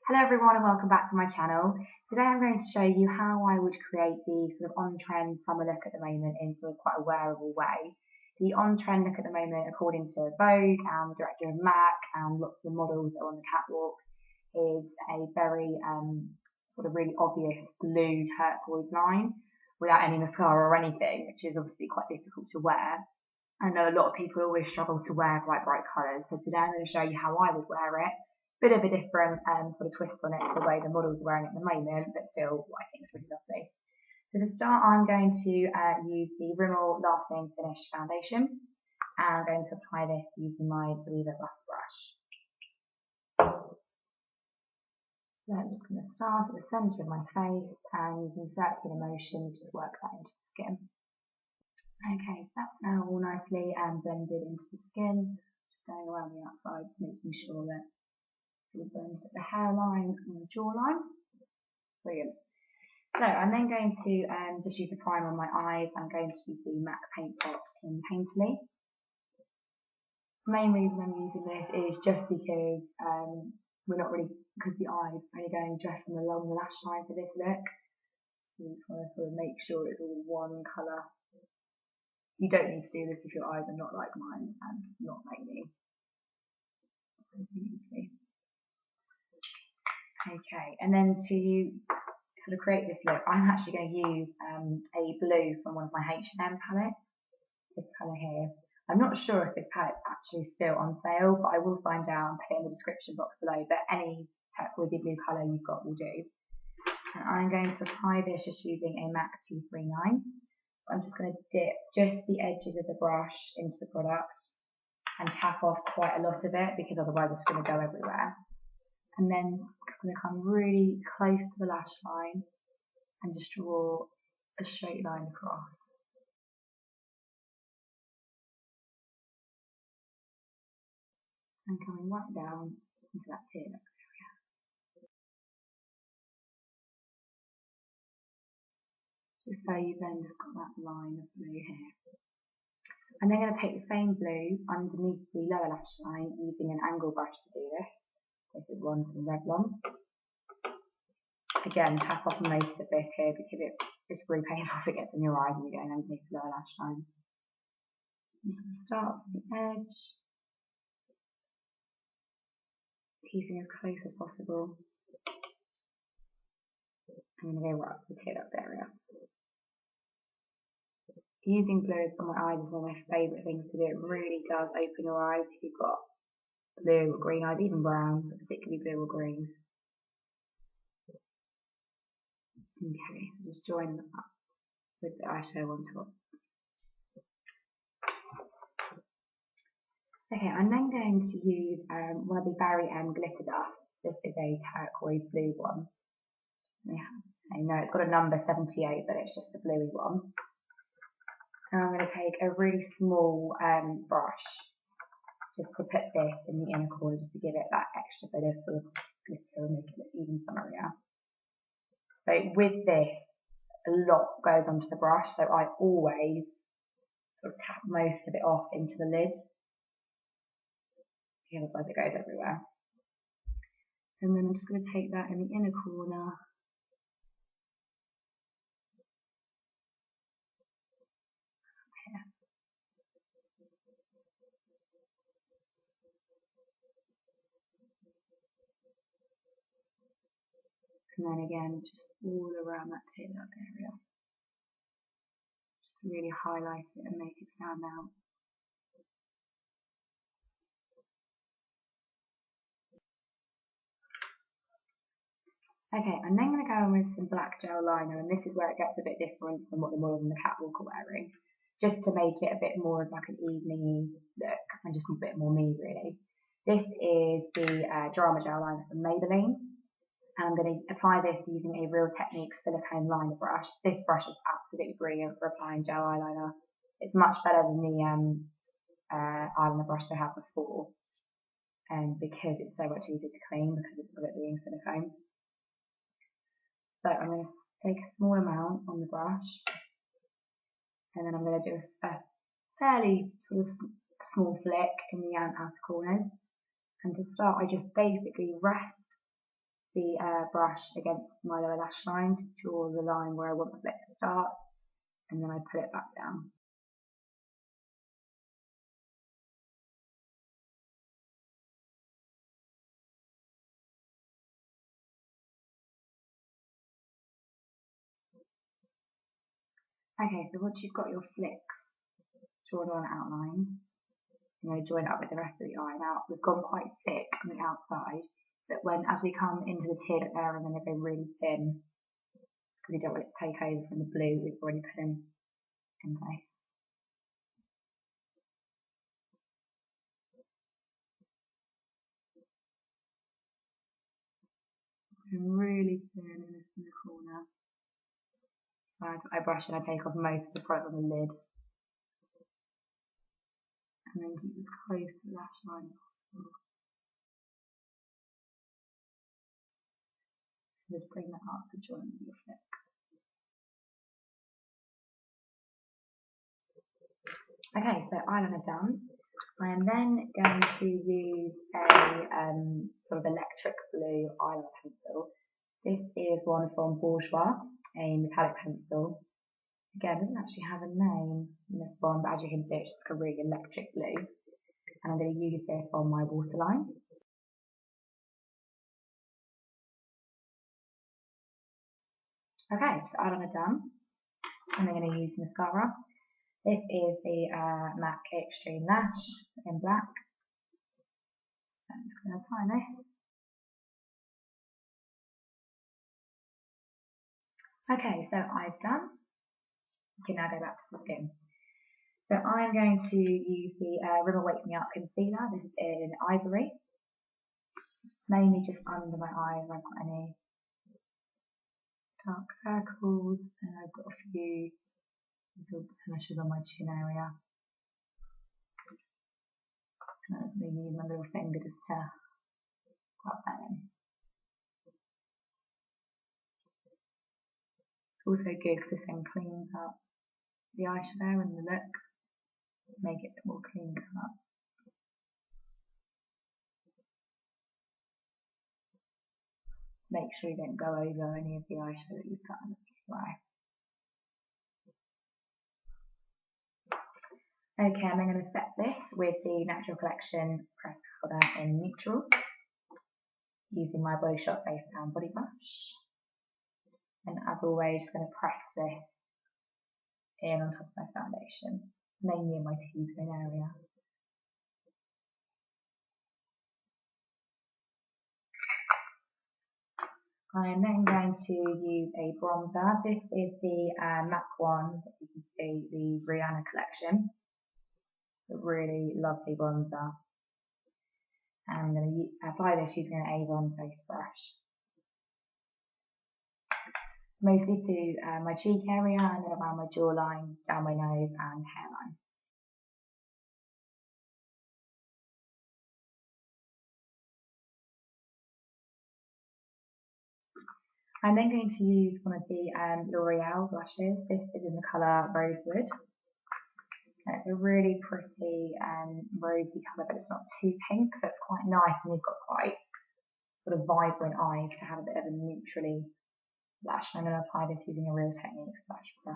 Hello everyone and welcome back to my channel. Today I'm going to show you how I would create the sort of on-trend summer look at the moment in sort of quite a wearable way. The on-trend look at the moment, according to Vogue and the director of MAC and lots of the models that are on the catwalks, is a very sort of really obvious blue turquoise line without any mascara or anything, which is obviously quite difficult to wear. I know a lot of people always struggle to wear quite bright colours, so today I'm going to show you how I would wear it. Bit of a different sort of twist on it to the way the model's wearing it at the moment, but still what I think is really lovely. So to start, I'm going to use the Rimmel Lasting Finish Foundation, and I'm going to apply this using my Liv.X brush. So I'm just going to start at the centre of my face and using circular motion, just work that into the skin. Okay, so that's now all nicely blended into the skin. Just going around the outside, just making sure that we blend the hairline and the jawline. Brilliant. So I'm then going to just use a primer on my eyes. I'm going to use the MAC Paint Pot in Painterly. The main reason I'm using this is just because we're not really, because the eyes are only going just along the lash line for this look. So we just want to sort of make sure it's all one colour. You don't need to do this if your eyes are not like mine and not like me. You need to. Okay, and then to sort of create this look, I'm actually going to use a blue from one of my H&M palettes, this colour here. I'm not sure if this palette's actually still on sale, but I will find out and put it in the description box below, but any turquoisey blue colour you've got will do. And I'm going to apply this just using a MAC 239. So I'm just going to dip just the edges of the brush into the product and tap off quite a lot of it, because otherwise it's going to go everywhere. And then I'm just going to come really close to the lash line and just draw a straight line across. And coming right down into that tear duct area. Just so you've then just got that line of blue here. I'm then going to take the same blue underneath the lower lash line using an angle brush to do this. This is one from Revlon. Again, tap off most of this here because it's really painful if it gets in your eyes when you're going underneath the lower lash line. I'm just going to start from the edge, keeping as close as possible. I'm going to go right up the tear duct area. Using blue on my eyes is one of my favourite things to do. It really does open your eyes if you've got blue or green eyes, even brown, but particularly blue or green. Okay, just join them up with the eyeshadow on top. Okay, I'm then going to use one of the Barry M glitter dusts. This is a turquoise blue one. I know it's got a number 78, but it's just a bluey one. And I'm going to take a really small brush just to put this in the inner corner, just to give it that extra bit of sort of glitter and make it look even summerier. So with this, a lot goes onto the brush, so I always sort of tap most of it off into the lid. Otherwise it goes everywhere. And then I'm just going to take that in the inner corner. Here. And then again, just all around that tear duct area. Just to really highlight it and make it stand out. Okay, I'm then going to go in with some black gel liner, and this is where it gets a bit different from what the models in the catwalk are wearing, just to make it a bit more of like an evening look and just a bit more me really. This is the Drama Gel Liner from Maybelline, and I'm going to apply this using a Real Techniques silicone liner brush. This brush is absolutely brilliant for applying gel eyeliner. It's much better than the eyeliner brush they had before, because it's so much easier to clean because of it being silicone. So I'm going to take a small amount on the brush, and then I'm going to do a fairly sort of small flick in the outer corners. And to start, I just basically rest the brush against my lower lash line to draw the line where I want the flick to start, and then I pull it back down. Okay, so once you've got your flicks drawn on outline, I'm going to join it up with the rest of the eye. Now, we've gone quite thick on the outside, but as we come into the teardrop area, I'm going to go really thin, because we don't want it to take over from the blue we've already put in place. I'm really thin in this inner corner. So I brush and I take off most of the product on the lid. And then keep as close to the lash line as possible. And just bring that up to join with your flick. Okay, so eyeliner done. I am then going to use a sort of electric blue eyeliner pencil. This is one from Bourjois, a metallic pencil. Again, it doesn't actually have a name in this one, but as you can see, it's just like a really electric blue. And I'm going to use this on my waterline. Okay, so eyeliner done. And I'm going to use mascara. This is the MAC Extreme Lash in black. So I'm just going to apply this. Okay, so eyes done. You can now go back to the skin. So I'm going to use the Rimmel Wake Me Up Concealer. This is in Ivory. Mainly just under my eyes. I've got any dark circles, and I've got a few little blemishes on my chin area. And that's me using my little finger just to rub that in. It's also good because this then cleans up the eyeshadow and the look to make it a bit more clean cut. Make sure you don't go over any of the eyeshadow that you've got under the eye. Okay, I'm then going to set this with the Natural Collection Pressed Powder in Neutral, using my Body Shop Base Down Body Brush. And as always, just going to press this in on top of my foundation, mainly in my T-zone area. I am then going to use a bronzer. This is the MAC one that you can see, the Rihanna collection. It's a really lovely bronzer. And I'm going to apply this using an Avon face brush. Mostly to my cheek area and then around my jawline, down my nose and hairline. I'm then going to use one of the L'Oreal blushes. This is in the colour Rosewood. And it's a really pretty rosy colour, but it's not too pink, so it's quite nice when you've got quite sort of vibrant eyes to have a bit of a neutrally blush. I'm going to apply this using a Real Techniques blush brush.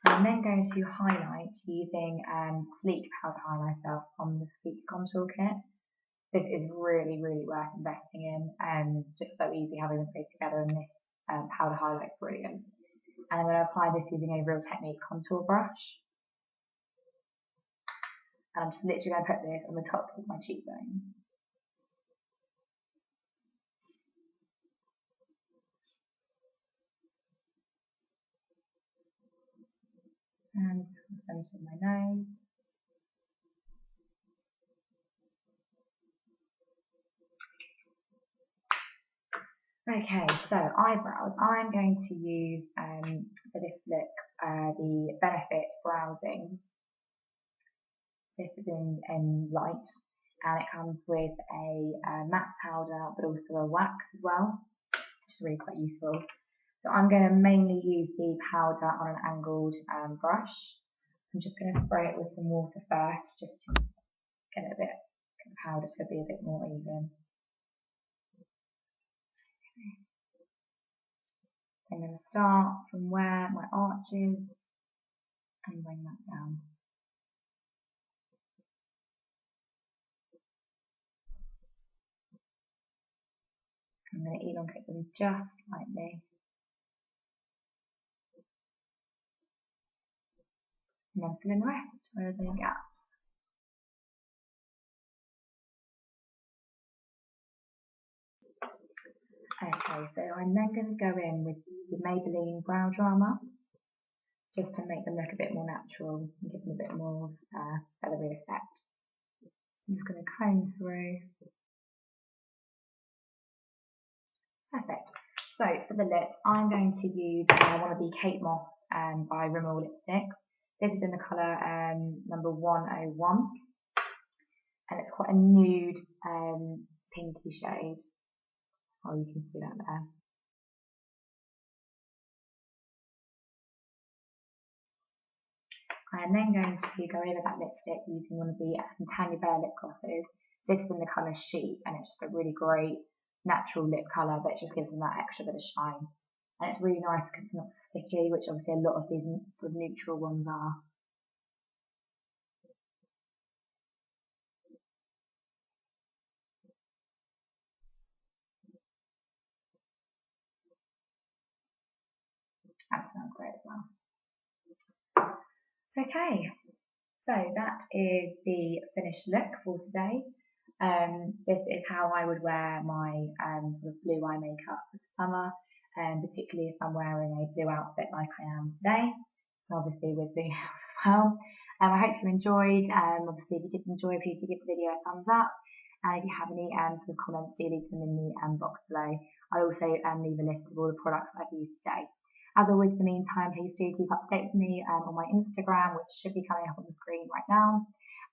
I'm then going to highlight using Sleek Powder Highlighter from the Sleek Contour Kit. This is really, really worth investing in. Just so easy having them put together, and this powder highlight is brilliant. And I'm going to apply this using a Real Techniques contour brush. And I'm just literally going to put this on the tops of my cheekbones. And the centre of my nose. Okay, so eyebrows. I'm going to use for this look the Benefit Browsing. This is in light, and it comes with a matte powder but also a wax as well, which is really quite useful. So I'm going to mainly use the powder on an angled brush. I'm just going to spray it with some water first, just to get it a bit, get the powder to be a bit more even. I'm going to start from where my arch is and bring that down. I'm going to elongate them just slightly. And then fill in the rest where there's any gaps. Okay, so I'm then going to go in with the Maybelline Brow Drama, just to make them look a bit more natural and give them a bit more feathery effect. So I'm just going to comb through. Perfect. So for the lips, I'm going to use one of the Kate Moss by Rimmel lipstick. This is in the colour number 101, and it's quite a nude pinky shade. Oh, you can see that there. I'm then going to go over that lipstick using one of the Tanya Burr lip glosses. This is in the colour Chic, and it's just a really great natural lip colour, but it just gives them that extra bit of shine. And it's really nice because it's not sticky, which obviously a lot of these sort of neutral ones are. That smells great as well. Okay, so that is the finished look for today. This is how I would wear my sort of blue eye makeup for the summer, particularly if I'm wearing a blue outfit like I am today, and obviously with blue nails as well. I hope you enjoyed. Obviously, if you did enjoy, please do give the video a thumbs up. And if you have any sort of comments, do leave them in the box below. I'll also leave a list of all the products I've used today. As always, in the meantime, please do keep up to date with me on my Instagram, which should be coming up on the screen right now.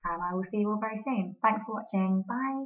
And I will see you all very soon. Thanks for watching. Bye.